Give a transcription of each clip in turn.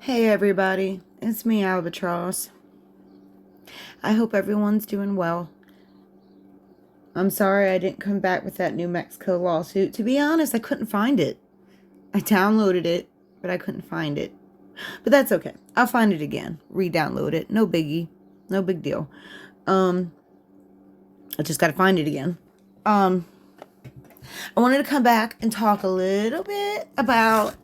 Hey everybody, it's me, Albatross. I hope everyone's doing well. I'm sorry I didn't come back with that New Mexico lawsuit. To be honest, I couldn't find it. I downloaded it, but I couldn't find it. But that's okay. I'll find it again. Re-download it. No biggie. No big deal. I just gotta find it again. I wanted to come back and talk a little bit about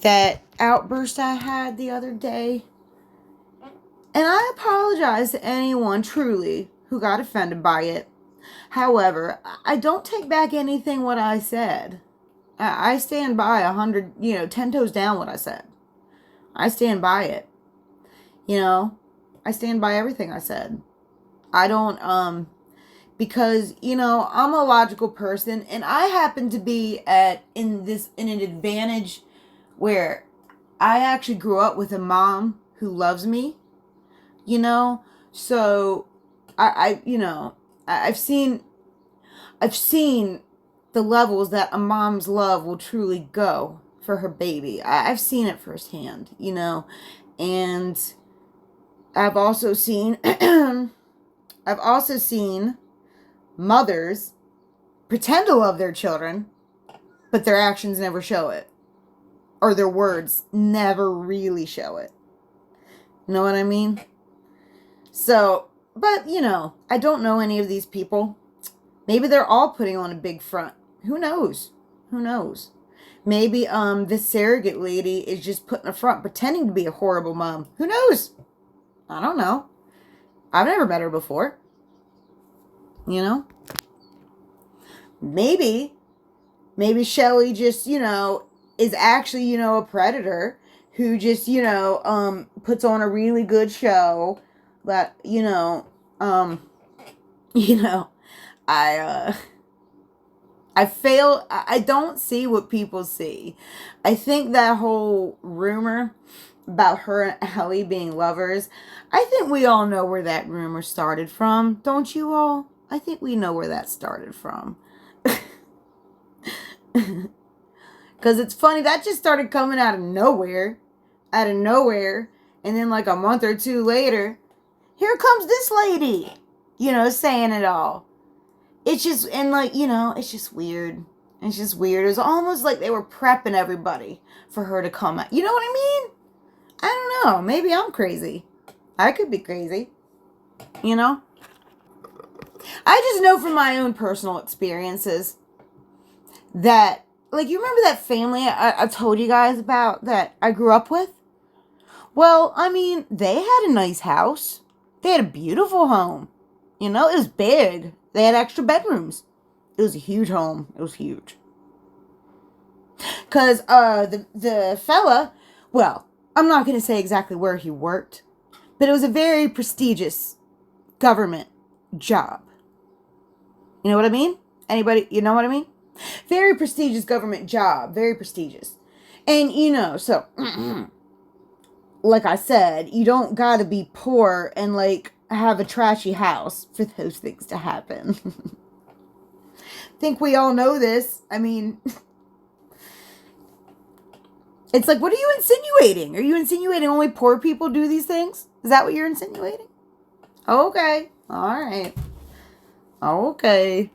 that outburst I had the other day. And I apologize to anyone, truly, who got offended by it. However, I don't take back anything what I said. I stand by 100, 10 toes down what I said. I stand by it. I stand by everything I said. I don't, because, I'm a logical person, and I happen to be in an advantage where I actually grew up with a mom who loves me. So I've seen the levels that a mom's love will truly go for her baby. I've seen it firsthand, and I've also seen mothers pretend to love their children, but their actions never show it, or their words never really show it. You know what I mean? So, but, I don't know any of these people. Maybe they're all putting on a big front. Who knows? Maybe, this surrogate lady is just putting a front, pretending to be a horrible mom. Who knows? I don't know. I've never met her before. Maybe Shelly just, is actually, a predator who just, puts on a really good show that, I don't see what people see. I think that whole rumor about her and Ellie being lovers, I think we all know where that rumor started from. Don't you all? I think we know where that started from. Because it's funny, that just started coming out of nowhere. And then like a month or two later, here comes this lady, saying it all. It's just, and like, it's just weird. It's just weird. It was almost like they were prepping everybody for her to come out. You know what I mean? I don't know. Maybe I'm crazy. I could be crazy. I just know from my own personal experiences that, like, you remember that family I told you guys about that I grew up with? Well, I mean, they had a nice house. They had a beautiful home. It was big. They had extra bedrooms. It was a huge home. It was huge. Because the fella, well, I'm not going to say exactly where he worked, but it was a very prestigious government job. You know what I mean? Anybody, you know what I mean? Very prestigious government job. Very prestigious. And, so, like I said, you don't got to be poor and, like, have a trashy house for those things to happen. Think we all know this. I mean, it's like, what are you insinuating? Are you insinuating only poor people do these things? Is that what you're insinuating? Okay. All right. Okay.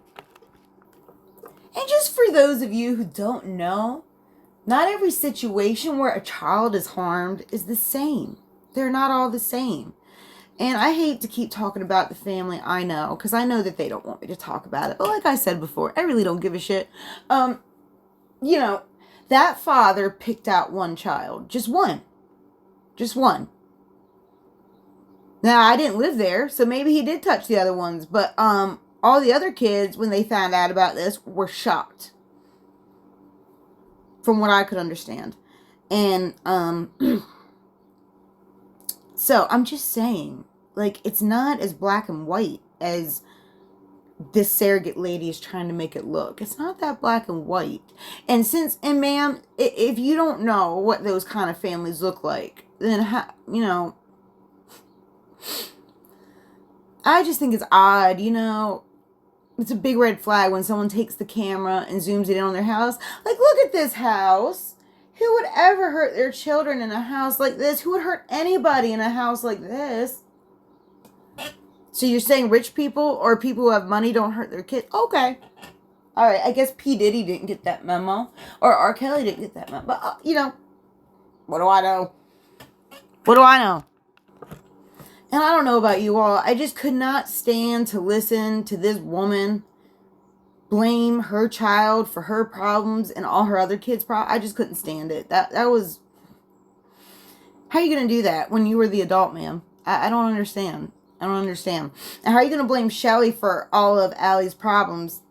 And just for those of you who don't know, not every situation where a child is harmed is the same. They're not all the same. And I hate to keep talking about the family, I know, because I know that they don't want me to talk about it. But like I said before, I really don't give a shit. That father picked out one child. Just one. Just one. Now, I didn't live there, so maybe he did touch the other ones. But all the other kids, when they found out about this, were shocked. From what I could understand. And, so, I'm just saying, like, it's not as black and white as this surrogate lady is trying to make it look. It's not that black and white. And ma'am, if you don't know what those kind of families look like, then, I just think it's odd, It's a big red flag when someone takes the camera and zooms it in on their house. Like, look at this house. Who would ever hurt their children in a house like this? Who would hurt anybody in a house like this? So you're saying rich people or people who have money don't hurt their kids? Okay. All right. I guess P. Diddy didn't get that memo. Or R. Kelly didn't get that memo. But, you know, what do I know? What do I know? And I don't know about you all. I just could not stand to listen to this woman blame her child for her problems and all her other kids' problems. I just couldn't stand it. That was... How are you going to do that when you were the adult, ma'am? I don't understand. I don't understand. And how are you going to blame Shelly for all of Allie's problems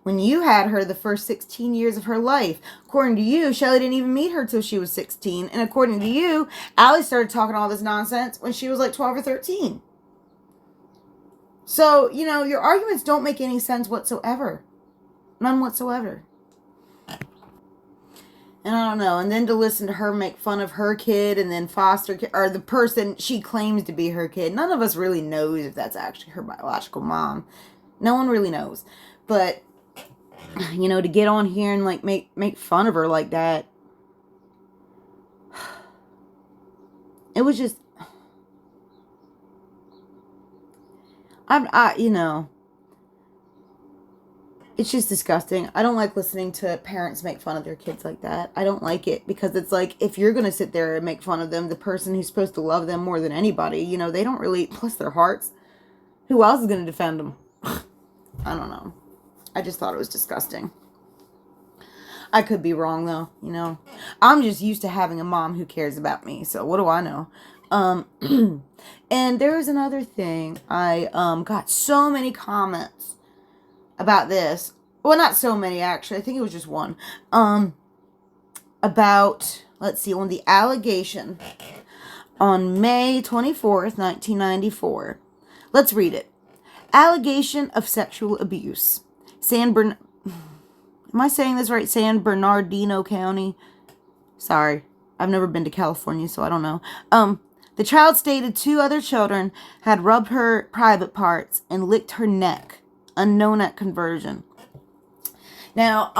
when you had her the first 16 years of her life? According to you, Shelly didn't even meet her till she was 16. And according to you, Allie started talking all this nonsense when she was like 12 or 13. So, you know, your arguments don't make any sense whatsoever. None whatsoever. And I don't know. And then to listen to her make fun of her kid and then foster kid, or the person she claims to be her kid. None of us really knows if that's actually her biological mom. No one really knows. But, you know, to get on here and like make fun of her like that. It was just, you know, it's just disgusting. I don't like listening to parents make fun of their kids like that. I don't like it because it's like, if you're going to sit there and make fun of them, the person who's supposed to love them more than anybody, you know, they don't really, plus their hearts. Who else is going to defend them? I don't know. I just thought it was disgusting. I could be wrong though, you know. I'm just used to having a mom who cares about me. So what do I know? And there was another thing. I got so many comments about this. Well, not so many actually. I think it was just one. About, let's see, on the allegation on May 24th, 1994. Let's read it. Allegation of sexual abuse. Am I saying this right? San Bernardino County. Sorry. I've never been to California, so I don't know. The child stated 2 other children had rubbed her private parts and licked her neck. Unknown at conversion. Now,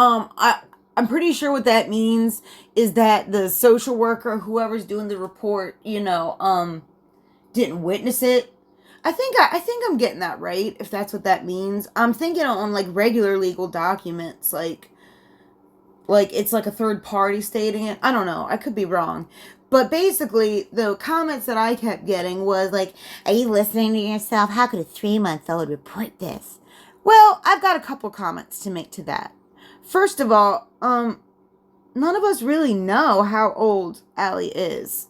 I'm pretty sure what that means is that the social worker, whoever's doing the report, you know, didn't witness it. I think I'm getting that right, if that's what that means. I'm thinking on like regular legal documents, like it's like a third party stating it. I don't know. I could be wrong. But basically, the comments that I kept getting was like, are you listening to yourself? How could a 3-month-old report this? Well, I've got a couple comments to make to that. First of all, none of us really know how old Allie is.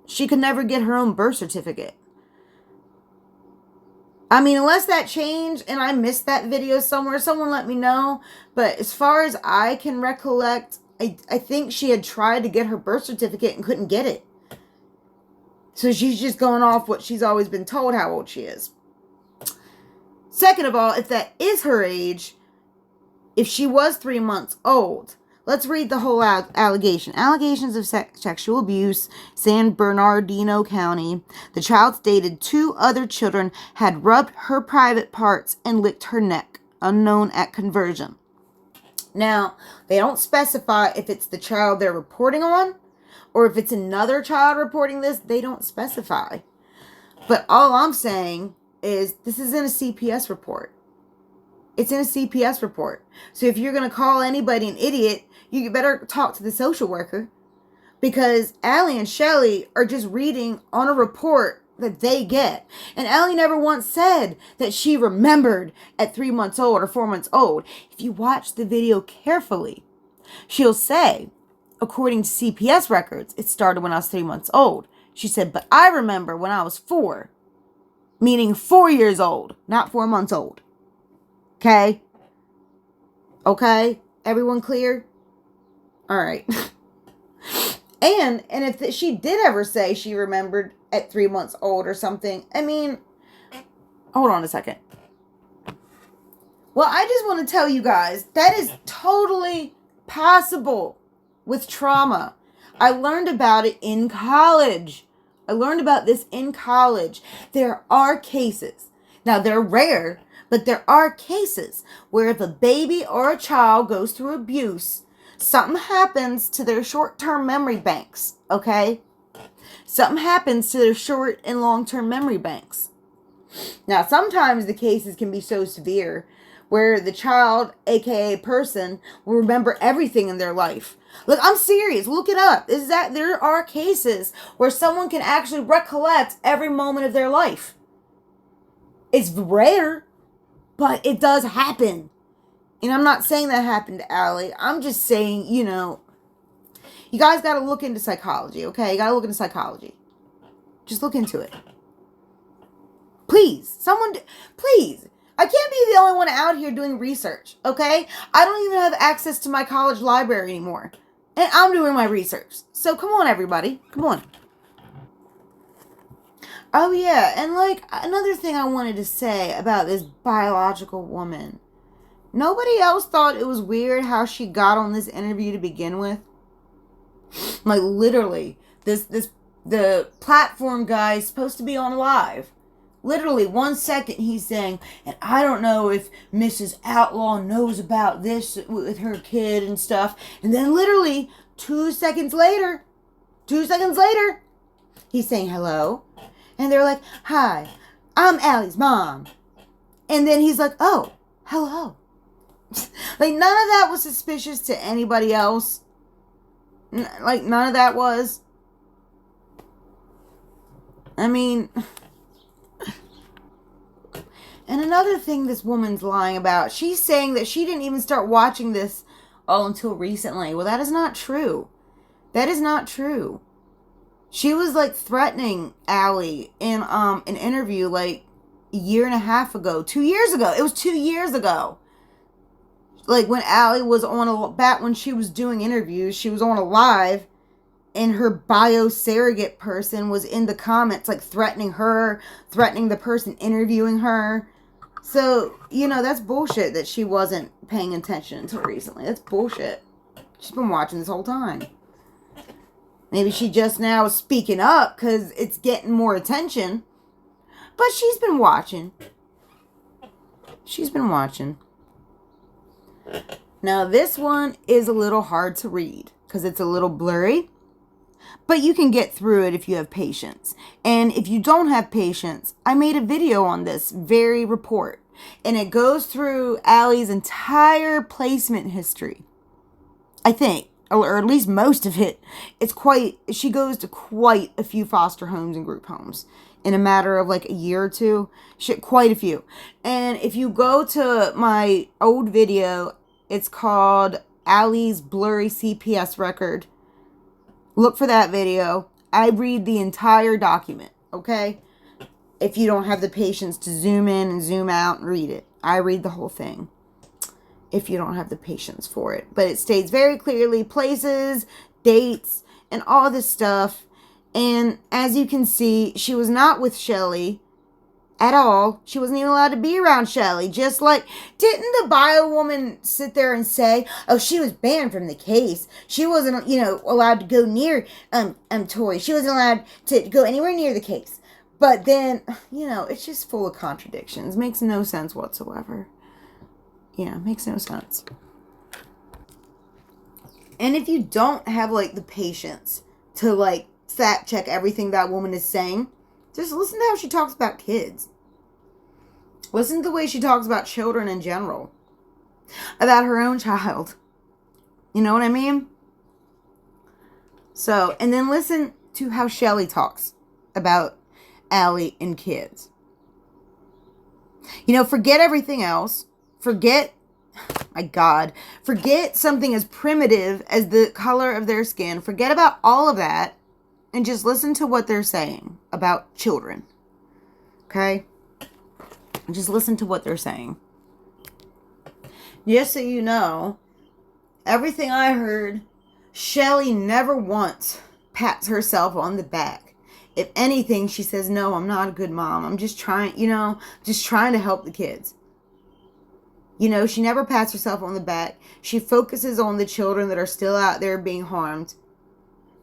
She could never get her own birth certificate. I mean, unless that changed and I missed that video somewhere, someone let me know. But as far as I can recollect, I think she had tried to get her birth certificate and couldn't get it. So she's just going off what she's always been told how old she is. Second of all, if that is her age, if she was 3 months old, let's read the whole allegation. Allegations of sexual abuse, San Bernardino County. The child stated 2 other children had rubbed her private parts and licked her neck. Unknown at conversion. Now, they don't specify if it's the child they're reporting on or if it's another child reporting this. They don't specify. But all I'm saying is this is in a CPS report. It's in a CPS report. So if you're going to call anybody an idiot, you better talk to the social worker, because Allie and Shelly are just reading on a report that they get. And Allie never once said that she remembered at 3 months old or 4 months old. If you watch the video carefully, she'll say, according to CPS records, it started when I was 3 months old. She said, but I remember when I was 4, meaning 4 years old, not 4 months old. Okay? Okay? Everyone clear? All right. And if she did ever say she remembered at 3 months old or something, I mean, hold on a second. Well, I just want to tell you guys, that is totally possible with trauma. I learned about it in college. I learned about this in college. There are cases. Now, they're rare, but there are cases where if a baby or a child goes through abuse, something happens to their short-term memory banks, okay? Something happens to their short and long-term memory banks. Now, sometimes the cases can be so severe where the child, aka person, will remember everything in their life. Look, I'm serious. Look it up. Is that there are cases where someone can actually recollect every moment of their life. It's rare, but it does happen. And I'm not saying that happened to Allie. I'm just saying, you guys got to look into psychology, okay? You got to look into psychology. Just look into it. Please. Please. I can't be the only one out here doing research, okay? I don't even have access to my college library anymore. And I'm doing my research. So come on, everybody. Come on. Oh, yeah. And, another thing I wanted to say about this biological woman. Nobody else thought it was weird how she got on this interview to begin with? Literally, the platform guy is supposed to be on live. Literally, 1 second he's saying, and I don't know if Mrs. Outlaw knows about this with her kid and stuff. And then literally, 2 seconds later, he's saying hello. And they're like, hi, I'm Allie's mom. And then he's like, oh, hello. None of that was suspicious to anybody else. None of that was. I mean... And another thing this woman's lying about, she's saying that she didn't even start watching this all until recently. Well, that is not true. That is not true. She was threatening Allie in an interview a year and a half ago, 2 years ago. It was 2 years ago. When Allie was back when she was doing interviews, she was on a live, and her bio surrogate person was in the comments threatening her, threatening the person interviewing her. So, that's bullshit that she wasn't paying attention until recently. That's bullshit. She's been watching this whole time. Maybe she just now is speaking up because it's getting more attention. But she's been watching. She's been watching. Now, this one is a little hard to read because it's a little blurry. But you can get through it if you have patience. And if you don't have patience, I made a video on this very report. And it goes through Allie's entire placement history. I think. Or at least most of it. She goes to quite a few foster homes and group homes. In a matter of a year or two. Quite a few. And if you go to my old video, it's called Allie's Blurry CPS Record. Look for that video. I read the entire document, okay? If you don't have the patience to zoom in and zoom out and read it. I read the whole thing. If you don't have the patience for it. But it states very clearly places, dates, and all this stuff. And as you can see, she was not with Shelly at all. She wasn't even allowed to be around Shelly. Just didn't the bio woman sit there and say, oh, she was banned from the case. She wasn't, allowed to go near Tori. She wasn't allowed to go anywhere near the case. But then, it's just full of contradictions. Makes no sense whatsoever. Yeah, makes no sense. And if you don't have, the patience to, fact check everything that woman is saying, just listen to how she talks about kids. Listen to the way she talks about children in general. About her own child. You know what I mean? So, and then listen to how Shelly talks about Allie and kids. Forget everything else. Forget something as primitive as the color of their skin. Forget about all of that. And just listen to what they're saying about children. Okay? Just listen to what they're saying. Just so you know, everything I heard, Shelly never once pats herself on the back. If anything, she says, no, I'm not a good mom. I'm just trying, to help the kids. She never pats herself on the back. She focuses on the children that are still out there being harmed.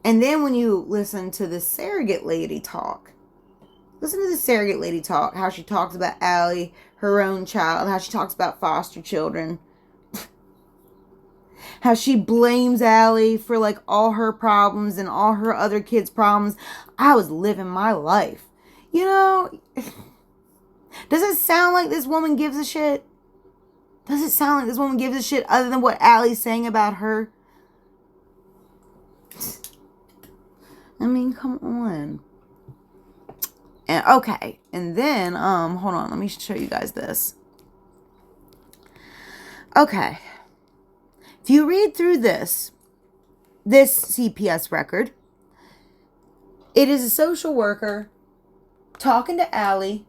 And then when you listen to the surrogate lady talk, how she talks about Allie, her own child, how she talks about foster children. How she blames Allie for like all her problems and all her other kids' problems. I was living my life. You know, does it sound like this woman gives a shit? Does it sound like this woman gives a shit other than what Allie's saying about her? I mean, come on. And okay, and then hold on, let me show you guys this. Okay. If you read through this CPS record, it is a social worker talking to Allie,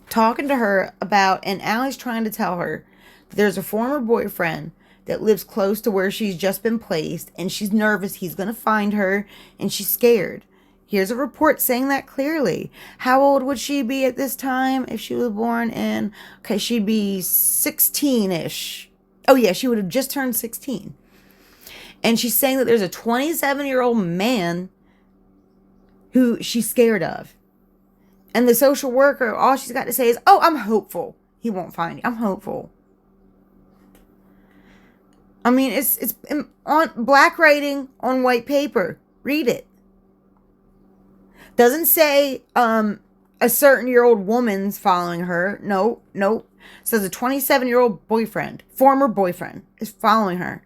talking to her about, and Allie's trying to tell her that there's a former boyfriend that lives close to where she's just been placed, and she's nervous he's going to find her, and she's scared. Here's a report saying that clearly. How old would she be at this time if she was born in... Okay, she'd be 16-ish. Oh, yeah, she would have just turned 16. And she's saying that there's a 27-year-old man who she's scared of. And the social worker, all she's got to say is, oh, I'm hopeful he won't find you. I'm hopeful. I mean, it's on black writing on white paper. Read it. Doesn't say a certain year old woman's following her. No. Says a 27-year-old boyfriend, former boyfriend, is following her.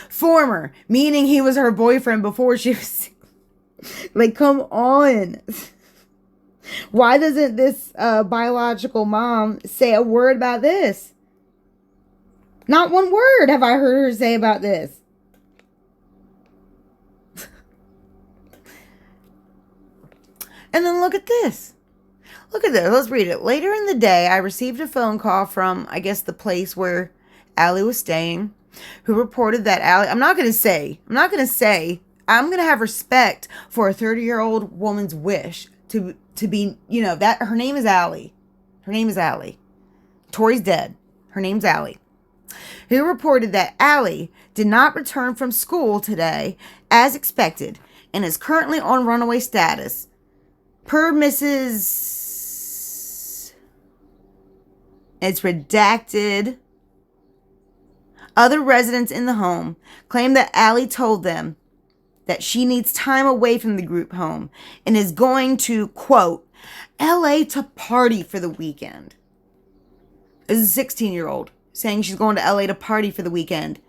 Former, meaning he was her boyfriend before she was... Like, come on. Why doesn't this biological mom say a word about this? Not one word have I heard her say about this. And then look at this. Look at this. Let's read it. Later in the day, I received a phone call from, I guess, the place where Allie was staying, who reported that Allie... I'm going to have respect for a 30-year-old woman's wish to be, you know, that her name is Allie. Her name is Allie. Tori's dead. Her name's Allie. Who reported that Allie did not return from school today as expected and is currently on runaway status. Per Mrs. It's redacted. Other residents in the home claim that Allie told them that she needs time away from the group home and is going to, quote, LA to party for the weekend. This is a 16-year-old saying she's going to LA to party for the weekend.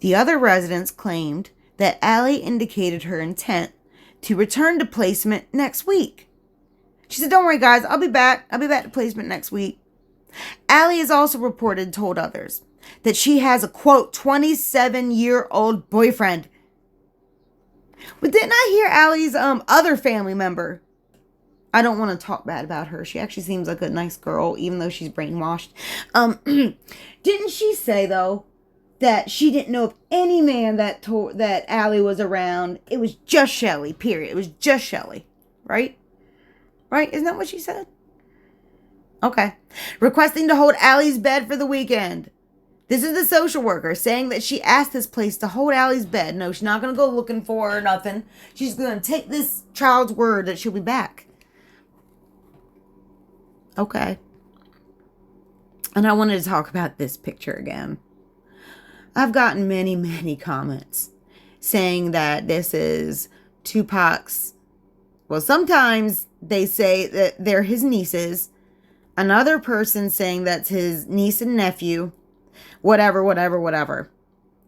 The other residents claimed that Allie indicated her intent to return to placement next week. She said, don't worry, guys, I'll be back. I'll be back to placement next week. Allie has also reported, told others, that she has a, quote, 27-year-old boyfriend. But didn't I hear Allie's other family member? I don't want to talk bad about her. She actually seems like a nice girl, even though she's brainwashed. Didn't she say, though, that she didn't know of any man that Allie was around? It was just Shelly, period. It was just Shelly, right? Right? Isn't that what she said? Okay. Requesting to hold Allie's bed for the weekend. This is the social worker saying that she asked this place to hold Allie's bed. No, she's not going to go looking for her or nothing. She's going to take this child's word that she'll be back. Okay. And I wanted to talk about this picture again. I've gotten many, many comments saying that this is Tupac's. Well, sometimes they say that they're his nieces. Another person saying that's his niece and nephew. Whatever.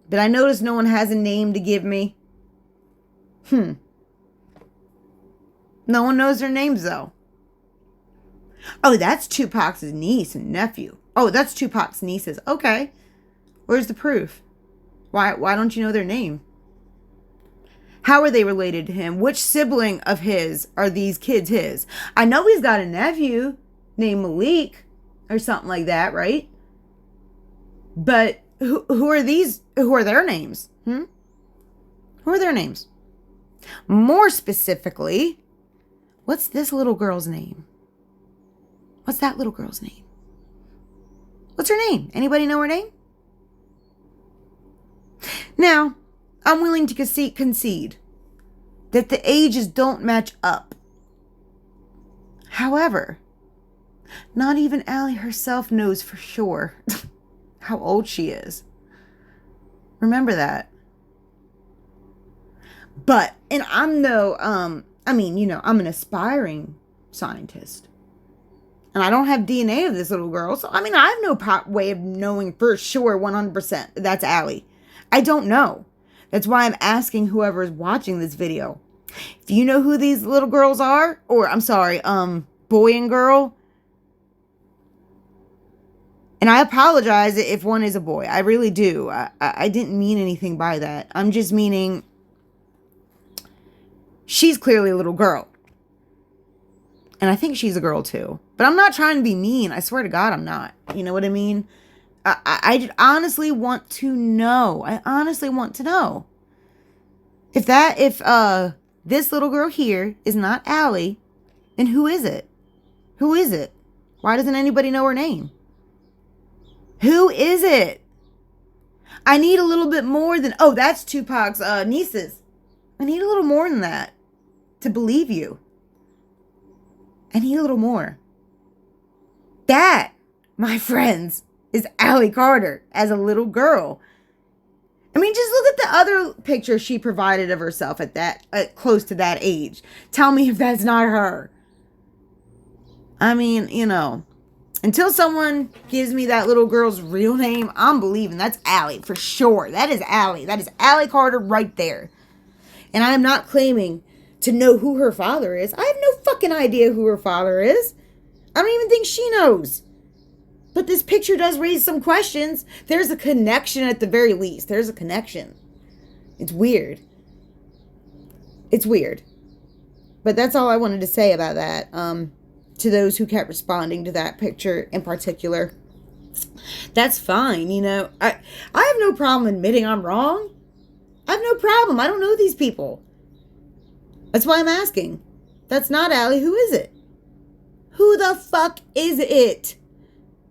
But I noticed no one has a name to give me. No one knows their names, though. Oh, that's Tupac's niece and nephew. Oh, that's Tupac's nieces. Okay. Where's the proof? Why don't you know their name? How are they related to him? Which sibling of his are these kids his? I know he's got a nephew named Malik or something like that, right? But who are these? Who are their names? Who are their names? More specifically, what's this little girl's name? What's that little girl's name? What's her name? Anybody know her name? Now, I'm willing to concede that the ages don't match up. However, not even Allie herself knows for sure how old she is. Remember that. But, and I'm no, I mean, I'm an aspiring scientist. And I don't have DNA of this little girl. So, I mean, I have no way of knowing for sure 100% that's Allie. I don't know. That's why I'm asking whoever is watching this video. If you know who these little girls are, or I'm sorry, boy and girl. And I apologize if one is a boy. I really do. I didn't mean anything by that. I'm just meaning she's clearly a little girl. And I think she's a girl too. But I'm not trying to be mean. I swear to God, I'm not. You know what I mean? I honestly want to know. I honestly want to know. If this little girl here is not Allie, then who is it? Who is it? Why doesn't anybody know her name? Who is it? I need a little bit more than, oh, that's Tupac's nieces. I need a little more than that to believe you. I need a little more. That, my friends, is Allie Carter as a little girl. I mean, just look at the other picture she provided of herself at close to that age. Tell me if that's not her. I mean, until someone gives me that little girl's real name, I'm believing that's Allie for sure. That is Allie. That is Allie Carter right there. And I am not claiming to know who her father is. I have no fucking idea who her father is. I don't even think she knows. But this picture does raise some questions. There's a connection at the very least. There's a connection. It's weird. It's weird. But that's all I wanted to say about that. To those who kept responding to that picture in particular. That's fine, I have no problem admitting I'm wrong. I have no problem. I don't know these people. That's why I'm asking. That's not Allie. Who is it? Who the fuck is it?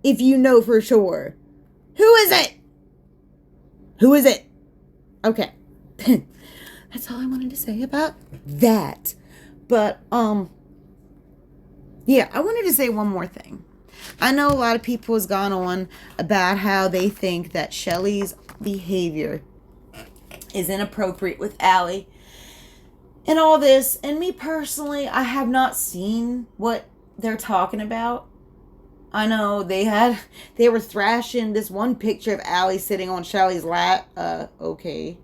If you know for sure. Who is it? Who is it? Okay. That's all I wanted to say about that. But, yeah, I wanted to say one more thing. I know a lot of people has gone on about how they think that Shelly's behavior is inappropriate with Allie and all this. And me personally, I have not seen what they're talking about. I know they were thrashing this one picture of Allie sitting on Shelly's lap. Okay.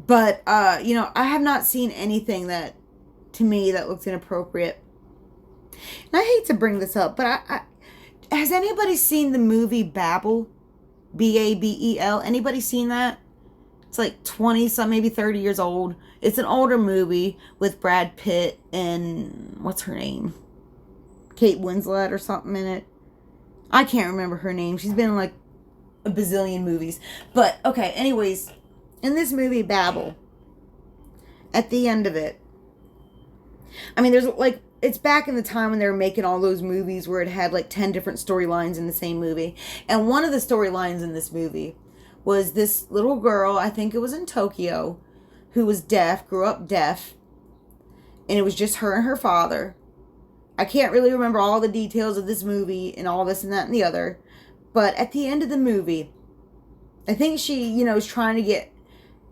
But, I have not seen anything that, to me, that looks inappropriate. And I hate to bring this up, but has anybody seen the movie Babel? Babel? Anybody seen that? It's like 20 some, maybe 30 years old. It's an older movie with Brad Pitt and what's her name? Kate Winslet or something in it. I can't remember her name. She's been in like a bazillion movies. But okay, anyways, in this movie Babel, at the end of it, I mean, there's like, it's back in the time when they were making all those movies where it had like 10 different storylines in the same movie. And one of the storylines in this movie was this little girl, I think it was in Tokyo, who was deaf, grew up deaf. And it was just her and her father. I can't really remember all the details of this movie and all this and that and the other. But at the end of the movie, I think she, is trying to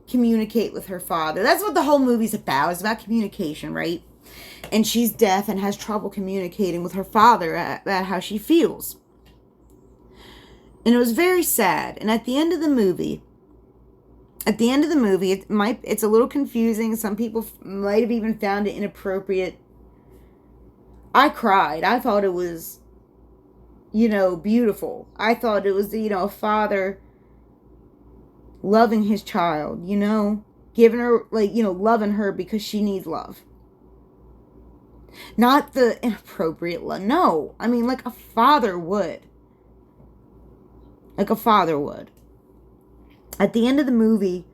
communicate with her father. That's what the whole movie's about. It's about communication, right? And she's deaf and has trouble communicating with her father about how she feels. And it was very sad. And at the end of the movie, it's a little confusing. Some people might have even found it inappropriate. I cried. I thought it was, beautiful. I thought it was, a father loving his child, giving her, loving her because she needs love. Not the inappropriate love. No. I mean, like a father would. Like a father would. At the end of the movie,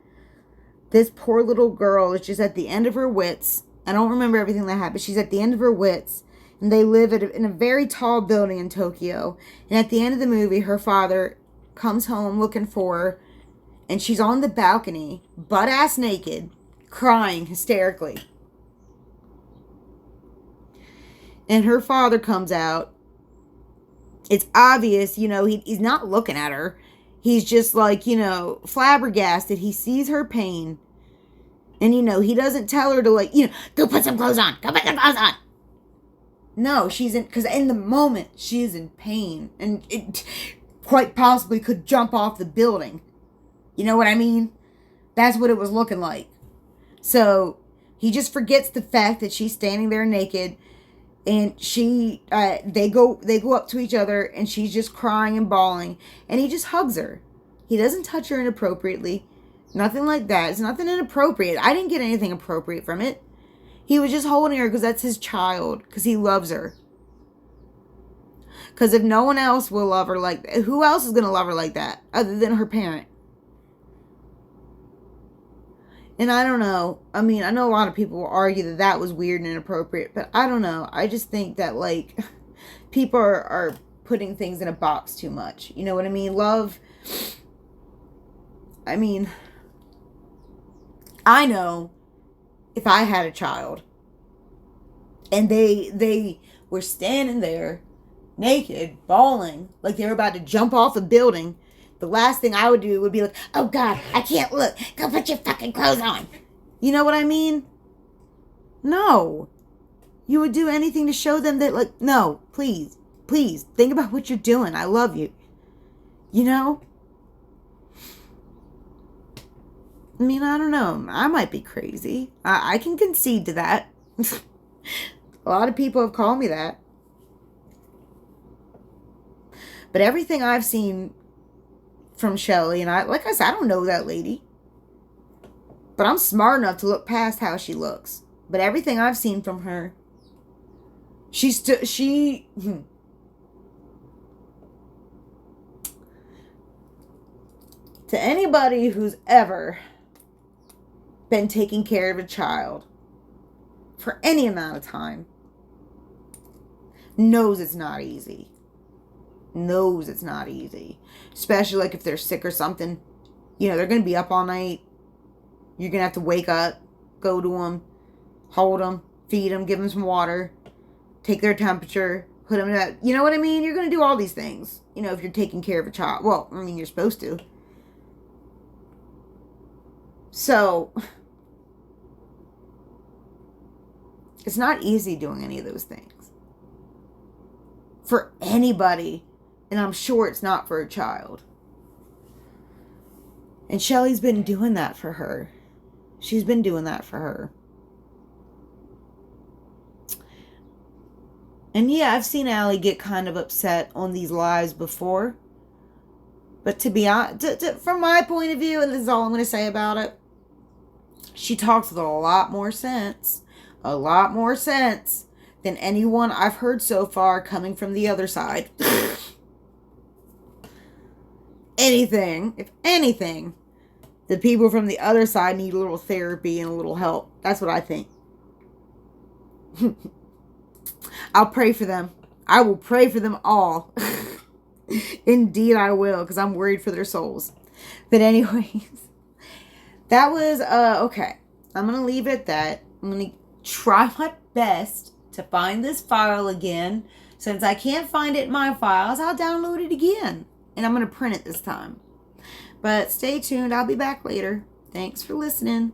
this poor little girl is just at the end of her wits. I don't remember everything that happened. She's at the end of her wits. And they live in a very tall building in Tokyo. And at the end of the movie, her father comes home looking for her. And she's on the balcony, butt-ass naked, crying hysterically. And her father comes out. It's obvious, he's not looking at her. He's just like, flabbergasted. He sees her pain. And, he doesn't tell her to, like, go put some clothes on. Go put some clothes on. No, because in the moment, she is in pain. And it quite possibly could jump off the building. You know what I mean? That's what it was looking like. So, he just forgets the fact that she's standing there naked. And they go up to each other, and she's just crying and bawling. And he just hugs her. He doesn't touch her inappropriately. Nothing like that. It's nothing inappropriate. I didn't get anything appropriate from it. He was just holding her because that's his child. Because he loves her. Because if no one else will love her like that, who else is going to love her like that other than her parent? And I don't know. I mean, I know a lot of people will argue that that was weird and inappropriate. But I don't know. I just think that, like, people are putting things in a box too much. You know what I mean? Love. I mean, I know if I had a child and they were standing there naked, bawling, like they were about to jump off a building, the last thing I would do would be like, oh God, I can't look. Go put your fucking clothes on. You know what I mean? No. You would do anything to show them that, like, no, please, think about what you're doing. I love you. You know? I mean, I don't know. I might be crazy. I can concede to that. A lot of people have called me that. But everything I've seen from Shelly, and like I said, I don't know that lady. But I'm smart enough to look past how she looks. But everything I've seen from her, to anybody who's ever been taking care of a child for any amount of time knows it's not easy. Knows it's not easy. Especially like if they're sick or something. They're going to be up all night. You're going to have to wake up, go to them, hold them, feed them, give them some water, take their temperature, put them to, you know what I mean? You're going to do all these things, if you're taking care of a child. Well, I mean, you're supposed to. So, it's not easy doing any of those things. For anybody. And I'm sure it's not for a child. And Shelly's been doing that for her. She's been doing that for her. And yeah, I've seen Allie get kind of upset on these lives before. But to be honest, from my point of view, and this is all I'm going to say about it, she talks with a lot more sense. A lot more sense than anyone I've heard so far coming from the other side. If anything, the people from the other side need a little therapy and a little help. That's what I think. I'll pray for them. I will pray for them all. Indeed I will, because I'm worried for their souls. But anyways, that was, okay. I'm going to leave it at that. I'm going to try my best to find this file again. Since I can't find it in my files, I'll download it again. And I'm going to print it this time. But stay tuned. I'll be back later. Thanks for listening.